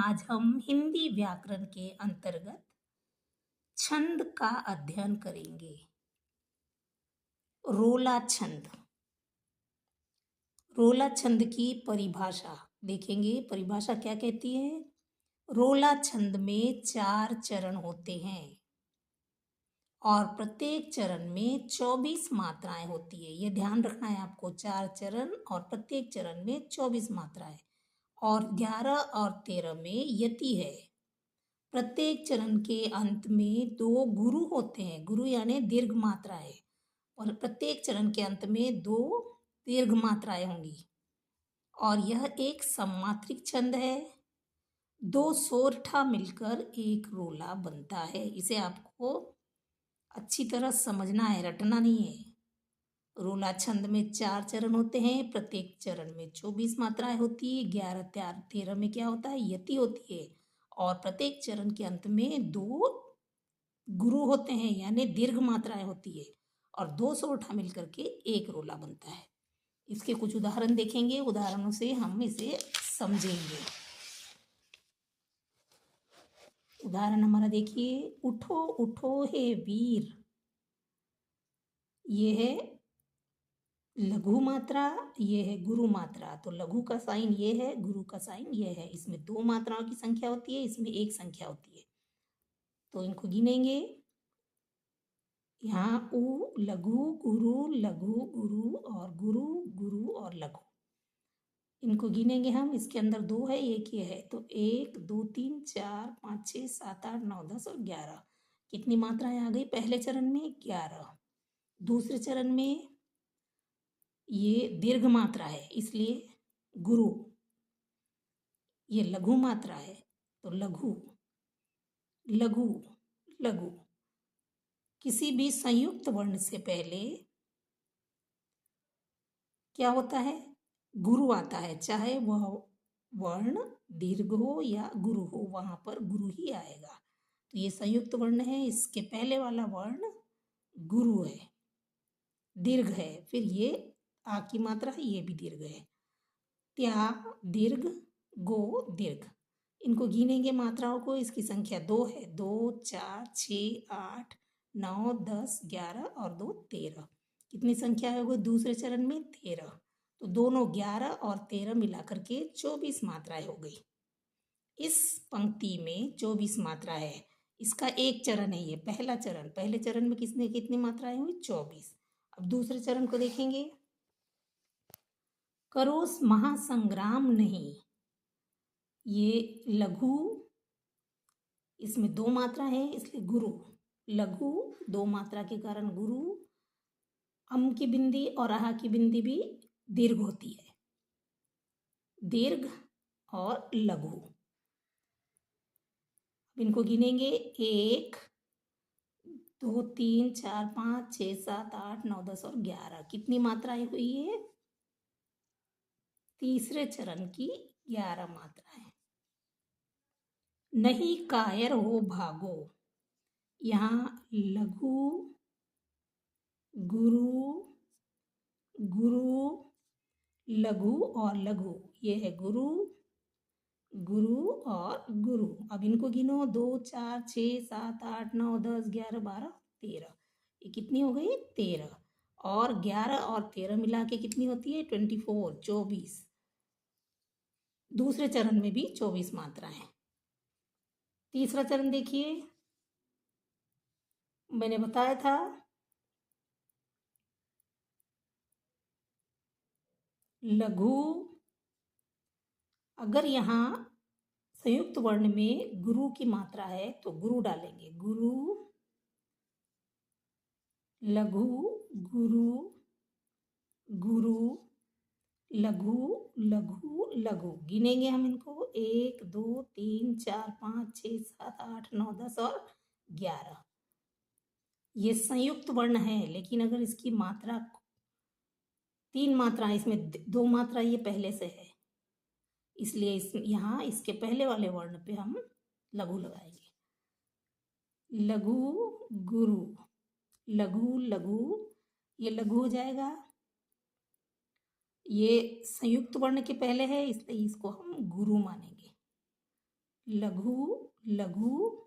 आज हम हिंदी व्याकरण के अंतर्गत छंद का अध्ययन करेंगे। रोला छंद। रोला छंद की परिभाषा देखेंगे। परिभाषा क्या कहती है? रोला छंद में 4 चरण होते हैं और प्रत्येक चरण में 24 मात्राएं होती है। ये ध्यान रखना है आपको, 4 चरण और प्रत्येक चरण में 24 मात्राएं, और 11 और 13 में यति है। प्रत्येक चरण के अंत में 2 गुरु होते हैं। गुरु यानी दीर्घ मात्राएं, और प्रत्येक चरण के अंत में 2 दीर्घ मात्राएं होंगी। और यह एक सम्मात्रिक छंद है। 2 सोरठा मिलकर एक रोला बनता है। इसे आपको अच्छी तरह समझना है, रटना नहीं है। रोला छंद में 4 चरण होते हैं। प्रत्येक चरण में 24 मात्राएं होती है। 11, 13 में क्या होता है? यति होती है। और प्रत्येक चरण के अंत में 2 गुरु होते हैं, यानी दीर्घ मात्राएं होती है, और 2 सोरठा मिलकर के एक रोला बनता है। इसके कुछ उदाहरण देखेंगे। उदाहरणों से हम इसे समझेंगे। उदाहरण हमारा देखिए, उठो उठो हे वीर। ये है लघु मात्रा, ये है गुरु मात्रा। तो लघु का साइन ये है, गुरु का साइन ये है। इसमें 2 मात्राओं की संख्या होती है, इसमें 1 संख्या होती है। तो इनको गिनेंगे। यहाँ उ लघु गुरु और गुरु गुरु और लघु, इनको गिनेंगे हम। इसके अंदर 2 है, एक ये है। तो 1 2 3 4 5 6 7 8 9 10 और 11। कितनी मात्राएं आ गई? पहले चरण में 11। दूसरे चरण में ये दीर्घ मात्रा है, इसलिए गुरु। ये लघु मात्रा है, तो लघु लघु लघु। किसी भी संयुक्त वर्ण से पहले क्या होता है? गुरु आता है। चाहे वह वर्ण दीर्घ हो या गुरु हो, वहां पर गुरु ही आएगा। तो ये संयुक्त वर्ण है, इसके पहले वाला वर्ण गुरु है, दीर्घ है। फिर ये आ की मात्रा है, ये भी दीर्घ है। त्या दीर्घ, गो दीर्घ। इनको गिनेंगे मात्राओं को। इसकी संख्या 2 है। 2 4 6 8 9 10 11 और 2 13। कितनी संख्या है वो दूसरे चरण में? 13। तो दोनों 11 और 13 मिलाकर के 24 मात्राएं हो गई। इस पंक्ति में 24 मात्रा है। इसका एक चरण है, ये पहला चरण। पहले चरण में कितनी मात्राएं हुई? 24। अब दूसरे चरण को देखेंगे। करोस महासंग्राम नहीं, ये लघु, इसमें 2 मात्रा है, इसलिए गुरु। लघु 2 मात्रा के कारण गुरु। अम की बिंदी और आहा की बिंदी भी दीर्घ होती है। दीर्घ और लघु। अब इनको गिनेंगे। 1 2 3 4 5 6 7 8 9 10 और 11। कितनी मात्राएं हुई है? तीसरे चरण की 11 मात्राएं। नहीं कायर हो भागो, यहाँ लघु गुरु गुरु लघु और लघु, ये है गुरु गुरु और गुरु। अब इनको गिनो। 2 4 6 7 8 9 10 11 12 13। ये कितनी हो गई? 13। और 11 और 13 मिला के कितनी होती है? 24, 24। दूसरे चरण में भी 24 मात्राएं। तीसरा चरण देखिए, मैंने बताया था लघु। अगर यहाँ संयुक्त वर्ण में गुरु की मात्रा है तो गुरु डालेंगे। गुरु लघु गुरु गुरु लघु लघु लघु। गिनेंगे हम इनको। 1 2 3 4 5 6 7 8 9 10 और 11। ये संयुक्त वर्ण है, लेकिन अगर इसकी मात्रा 3 मात्रा, इसमें 2 मात्रा ये पहले से है, इसलिए यहाँ इसके पहले वाले वर्ण पे हम लघु लगाएंगे। लघु गुरु लघु लघु, ये लघु हो जाएगा। ये संयुक्त वर्ण के पहले है, इसलिए इसको हम गुरु मानेंगे। लघु लघु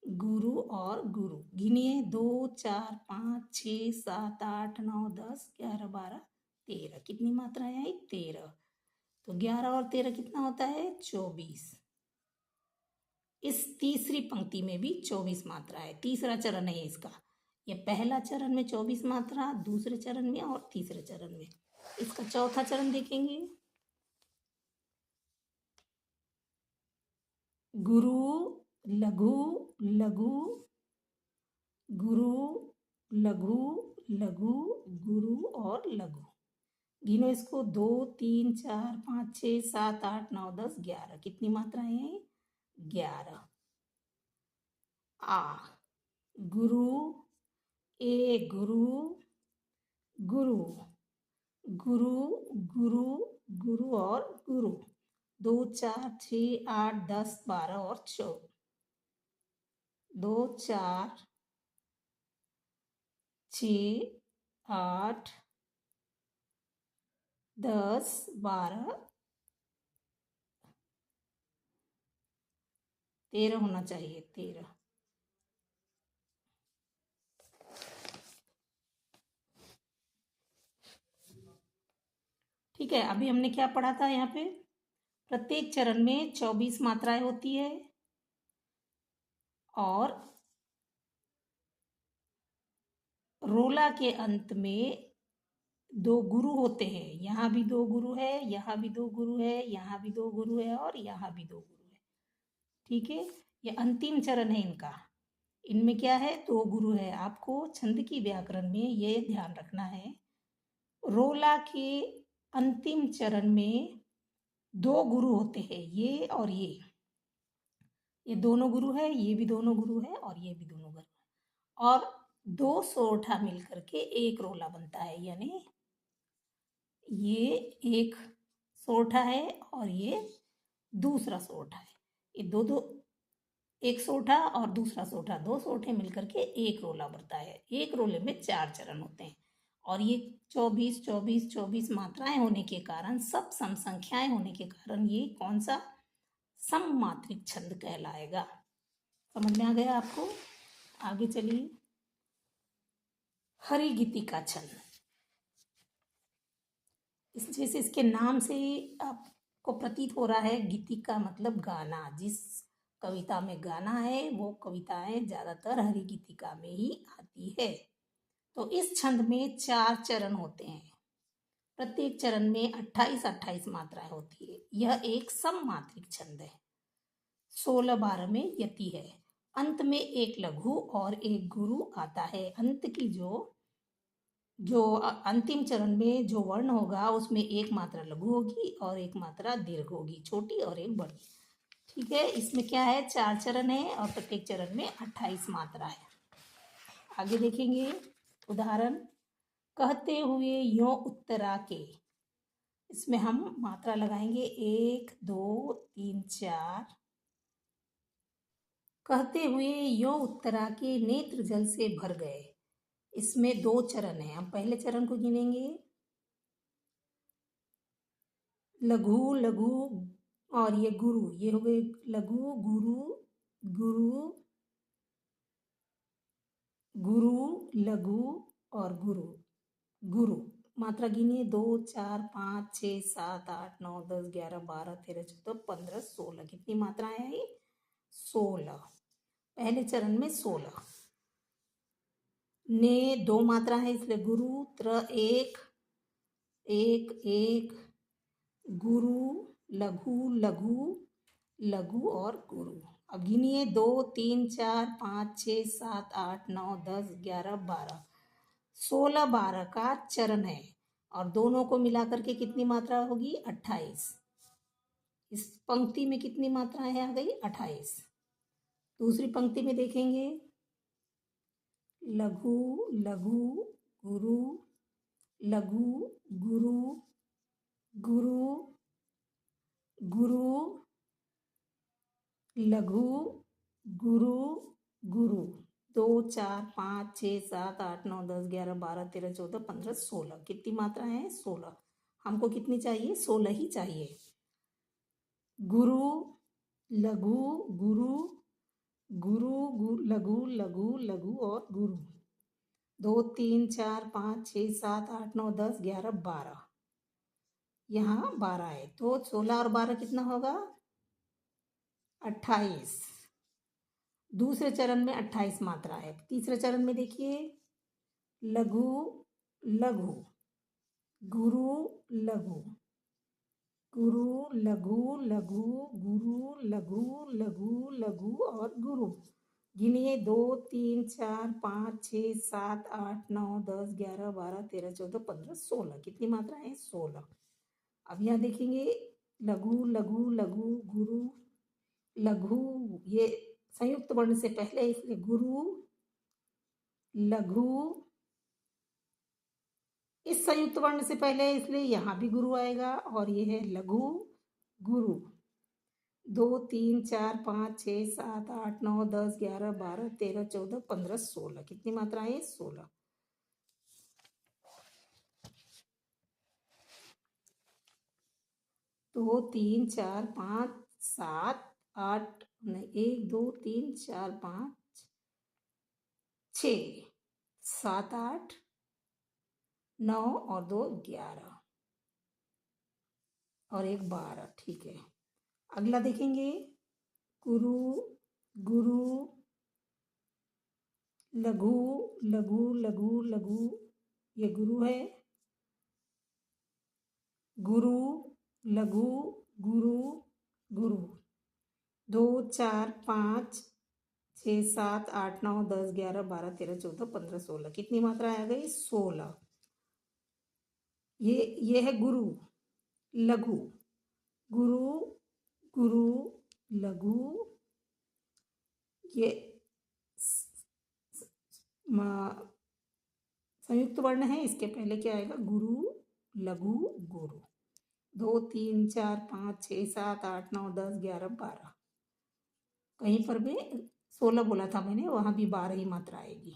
गुरु और गुरु। गिनिए 2 4 5 6 7 8 9 10 11 12 13। कितनी मात्राएं आई? 13। तो 11 और 13 कितना होता है? 24। इस तीसरी पंक्ति में भी 24 मात्रा है। तीसरा चरण है इसका। ये पहला चरण में 24 मात्रा, दूसरे चरण में और तीसरे चरण में। इसका चौथा चरण देखेंगे। गुरु लघु लघु गुरु लघु लघु गुरु और लघु। गिनो इसको 2 3 4 5 6 7 8 9 10 11। कितनी मात्राएं हैं? 11। आ गुरु ए गुरु गुरु गुरु गुरु गुरु और गुरु। 2 4 6 8 10 12 और 14। 2 4 6 8 10 12 13 होना चाहिए। 13। ठीक है, अभी हमने क्या पढ़ा था यहाँ पे? प्रत्येक चरण में 24 मात्राएं होती है और रोला के अंत में 2 गुरु होते हैं। यहाँ भी 2 गुरु है, यहाँ भी 2 गुरु है, यहाँ भी 2 गुरु है और यहाँ भी 2 गुरु है। ठीक है, ये अंतिम चरण है इनका। इनमें क्या है? 2 गुरु है। आपको छंद की व्याकरण में ये ध्यान रखना है, रोला के अंतिम चरण में 2 गुरु होते हैं, ये और ये दोनों गुरु है, ये भी दोनों गुरु है और ये भी दोनों गुरु है। और 2 सोरठा मिलकर के एक रोला बनता है, यानी ये एक सोरठा है और ये दूसरा सोरठा है। ये दो एक सोरठा और दूसरा सोरठा, 2 सोरठे मिलकर के एक रोला बनता है। एक रोले में 4 चरण होते हैं और ये 24 24 24 मात्राएं होने के कारण, सब सम संख्याएं होने के कारण ये कौन सा? सममात्रिक छंद कहलाएगा। समझ में आ गया आपको? आगे चलिए। हरिगीतिका छंद। जैसे इसके नाम से आपको प्रतीत हो रहा है, गीतिका मतलब गाना। जिस कविता में गाना है वो कविताएं ज्यादातर हरिगीतिका में ही आती है। तो इस छंद में 4 चरण होते हैं। प्रत्येक चरण में 28-28 मात्राएं होती है। यह एक सममात्रिक छंद है। 16-12 में यति है। अंत में एक लघु और एक गुरु आता है। अंत की जो अंतिम चरण में जो वर्ण होगा उसमें एक मात्रा लघु होगी और एक मात्रा दीर्घ होगी, छोटी और एक बड़ी। ठीक है, इसमें क्या है? 4 चरण है और प्रत्येक चरण में 28 मात्रा है। आगे देखेंगे उदाहरण। कहते हुए यो उत्तरा के। इसमें हम मात्रा लगाएंगे 1 2 3 4। कहते हुए यो उत्तरा के नेत्र जल से भर गए। इसमें 2 चरण है। हम पहले चरण को गिनेंगे। लघु लघु और ये गुरु, ये हो गए लघु गुरु गुरु गुरु लघु और गुरु गुरु। मात्रा गिनिए 2 4 5 6 7 8 9 10 11 12 13 14 15 16। कितनी मात्राएं आई? 16। पहले चरण में 16। ने 2 मात्रा है इसलिए गुरु त्र 1 1 1 गुरु लघु लघु लघु और गुरु। अब गिनिए 2 3 4 5 6 7 8 9 10 11 12। 16-12 का चरण है और दोनों को मिलाकर के कितनी मात्रा होगी? 28। इस पंक्ति में कितनी मात्राएं आ गई? 28। दूसरी पंक्ति में देखेंगे। लघु लघु गुरु लघु गुरु गुरु गुरु लघु गुरु गुरु। 2 4 5 6 7 8 9 10 11 12 13 14 15 16। कितनी मात्रा है? 16। हमको कितनी चाहिए? 16 ही चाहिए। गुरु लघु, गुरु, गुरु, लघु, लघु, लघु और गुरु। 2 3 4 5 6 7 8 9 10 11 12। यहाँ 12 है तो 16 और 12 कितना होगा? 28। दूसरे चरण में 28 मात्रा है। तीसरे चरण में देखिए, लघु, लघु, गुरु, लघु, गुरु, लघु, लघु, गुरु, लघु, लघु, लघु और गुरु। गिनिए, 2 3 4 5 6 7 8 9 10 11 12 13 14 15 16। कितनी मात्रा है? 16। अब यहाँ देखेंगे, लघु, लघु, लघु, गुरु, लघु, ये संयुक्त वर्ण से पहले इसलिए गुरु, लघु, इस संयुक्त वर्ण से पहले इसलिए यहाँ भी गुरु आएगा और ये है लघु, गुरु। 2 3 4 5 6 7 8 9 10 11 12 13 14 15 16। कितनी मात्रा है? 16। दो 3 4 5 7 8 1 2 3 4 5 6 7 8 9 और 2 11 और 1 12। ठीक है, अगला देखेंगे, गुरु, गुरु, लघु, लघु, लघु, लघु, ये गुरु है, गुरु, लघु, गुरु, गुरु। 2 4 5 6 7 8 9 10 11 12 13 14 15 16। कितनी मात्रा आ गई? 16। ये है गुरु, लघु, गुरु, गुरु, लघु, ये संयुक्त वर्ण है, इसके पहले क्या आएगा? गुरु, लघु, गुरु। 2 3 4 5 6 7 8 9 10 11 12। कहीं पर भी 16 बोला था मैंने, वहां भी 12 ही मात्रा आएगी।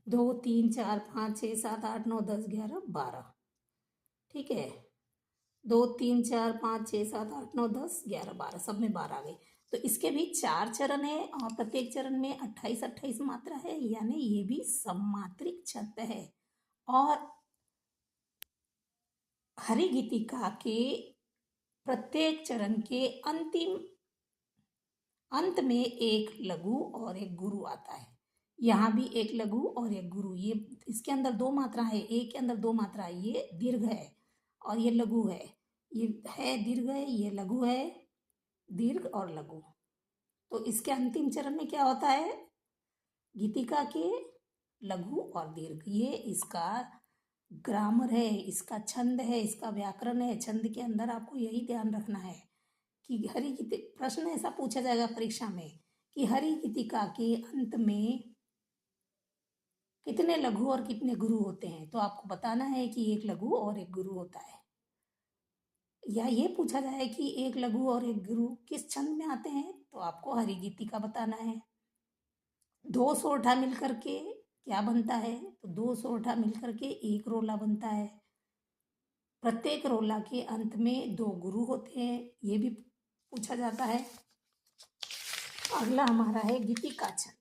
2 3 4 5 6 7 8 9 10 11 12। ठीक है, 2 3 4 5 6 7 8 9 10 11 12, सब में 12 आ गई। तो इसके भी 4 चरण है और प्रत्येक चरण में 28 28 मात्रा है, यानी ये भी सममात्रिक छंद है। और हरि गीतिका के प्रत्येक चरण के अंतिम अंत में एक लघु और एक गुरु आता है। यहाँ भी एक लघु और एक गुरु। ये इसके अंदर 2 मात्रा है, एक के अंदर 2 मात्रा है। ये दीर्घ है और ये लघु है। ये है दीर्घ है, ये लघु है, दीर्घ और लघु। तो इसके अंतिम चरण में क्या होता है? गीतिका के लघु और दीर्घ। ये इसका ग्रामर है, इसका छंद है, इसका व्याकरण है। छंद के अंदर आपको यही ध्यान रखना है कि हरि गीति, प्रश्न ऐसा पूछा जाएगा परीक्षा में कि हरि गीतिका के अंत में कितने लघु और कितने गुरु होते हैं, तो आपको बताना है कि एक लघु और एक गुरु होता है। या ये पूछा जाए कि एक लघु और एक गुरु किस छंद में आते हैं, तो आपको हरि गीतिका बताना है। 2 सोरठा मिलकर के क्या बनता है? तो 2 सोरठा मिलकर के एक रोला बनता है। प्रत्येक रोला के अंत में 2 गुरु होते हैं, ये भी पूछा जाता है। अगला हमारा है गीतिका छंद।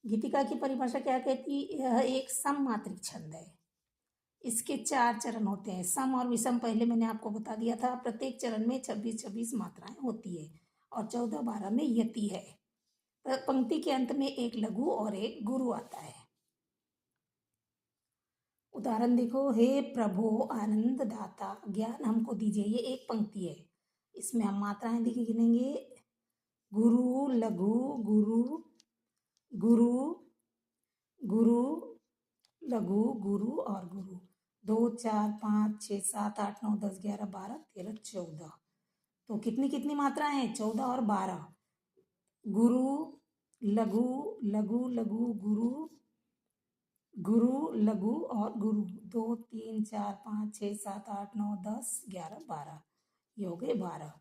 गीतिका की परिभाषा क्या कहती है? यह एक सममात्रिक छंद है। इसके 4 चरण होते हैं। सम और विषम पहले मैंने आपको बता दिया था। प्रत्येक चरण में 26-26 मात्राएं होती है और 14-12 में यति है। पंक्ति के अंत में एक लघु और एक गुरु आता है। उदाहरण देखो, हे प्रभो आनंद दाता ज्ञान हमको दीजिए। ये एक पंक्ति है, इसमें हम मात्राएं देखिए गिनेंगे। गुरु, लघु, गुरु, गुरु, गुरु, लघु, गुरु और गुरु। 2 4 5 6 7 8 9 10 11 12 13 14। तो कितनी कितनी मात्राएं हैं? 14 और 12। गुरु, लघु, लघु, लघु, गुरु, गुरु, लघु और गुरु। 2 3 4 5 6 7 8 9 10 11 12, ये हो गए 12।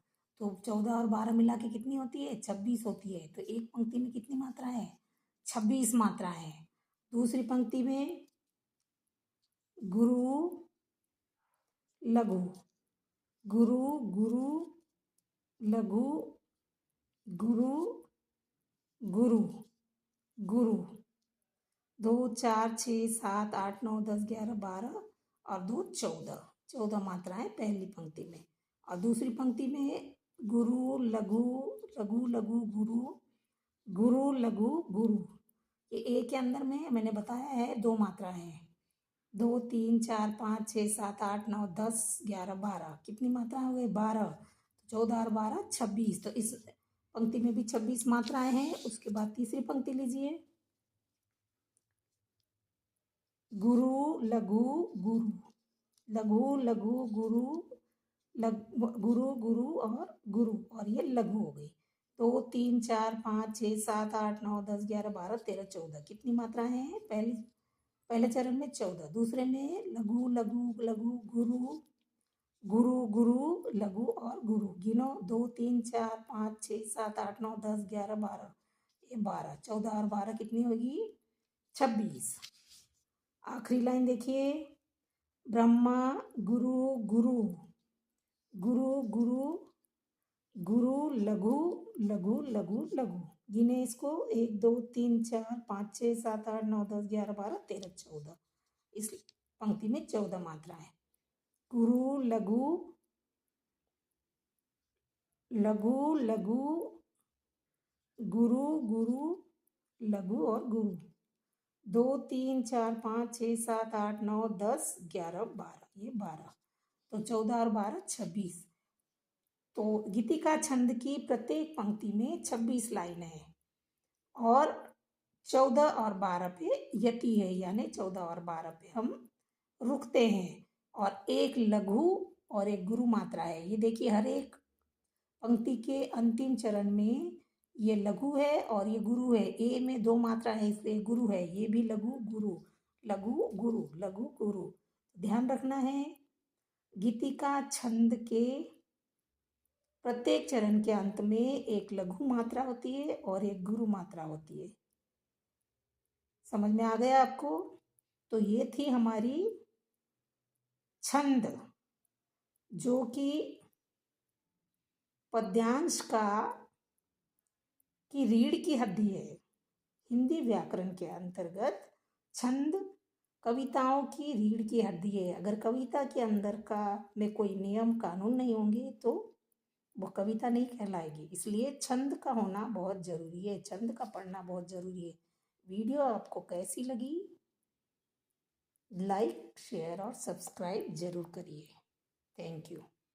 तो 14 और 12 मिला के कितनी होती है? 26 होती है। तो एक पंक्ति में कितनी मात्रा है? 26 मात्रा है। दूसरी पंक्ति में गुरु, लघु, गुरु, गुरु, लघु, गुरु, गुरु, गुरु। 2 4 6 7 8 9 10 11 12 और 2 14, 14 मात्राएं पहली पंक्ति में। और दूसरी पंक्ति में गुरु, लघु, लघु लघु, गुरु, गुरु लघु, गुरु। ये ए के अंदर में मैंने बताया है 2 मात्राएं हैं। 2 3 4 5 6 7 8 9 10 11 12, कितनी मात्रा हो गई? 12। 14 और 12 26। तो इस पंक्ति में भी 26 मात्राएं हैं। उसके बाद तीसरी पंक्ति लीजिए, गुरु, लघु, गुरु, लघु लघु, गुरु, गुरु, गुरु और गुरु, और ये लघु हो गई। 2 3 4 5 6 7 8 9 10 11 12 13 14, कितनी मात्राएं हैं? पहले चरण में 14, दूसरे में लघु लघु लघु, गुरु, गुरु, गुरु, लघु और गुरु। गिनो, 2 3 4 5 6 7 8 9 10 11 12, ये 12। 14 और 12 कितनी होगी? 26। आखिरी लाइन देखिए, ब्रह्मा, गुरु, गुरु, गुरु, गुरु, गुरु, लघु, लघु, लघु, लघु। गिने इसको, 1 2 3 4 5 6 7 8 9 10 11 12 13 14। इस पंक्ति में 14 मात्राएं। गुरु, लघु, लघु, लघु, गुरु, गुरु, लघु और गुरु। 2 3 4 5 6 7 8 9 10 11 12, ये 12। तो 14 और 12 26। तो गीतिका छंद की प्रत्येक पंक्ति में 26 लाइन है और 14 और 12 पे यति है, यानी 14 और 12 पे हम रुकते हैं। और एक लघु और एक गुरु मात्रा है। ये देखिए, हर एक पंक्ति के अंतिम चरण में ये लघु है और ये गुरु है। ए में 2 मात्रा है इसलिए गुरु है। ये भी लघु, गुरु, लघु, गुरु, लघु, गुरु। ध्यान रखना है, गीतिका छंद के प्रत्येक चरण के अंत में एक लघु मात्रा होती है और एक गुरु मात्रा होती है। समझ में आ गया आपको? तो ये थी हमारी छंद, जो कि पद्यांश की रीढ़ की हड्डी है। हिंदी व्याकरण के अंतर्गत छंद कविताओं की रीढ़ की हड्डी है। अगर कविता के अंदर का में कोई नियम कानून नहीं होंगे तो वो कविता नहीं कहलाएगी। इसलिए छंद का होना बहुत ज़रूरी है, छंद का पढ़ना बहुत ज़रूरी है। वीडियो आपको कैसी लगी? लाइक, शेयर और सब्सक्राइब जरूर करिए। Thank you.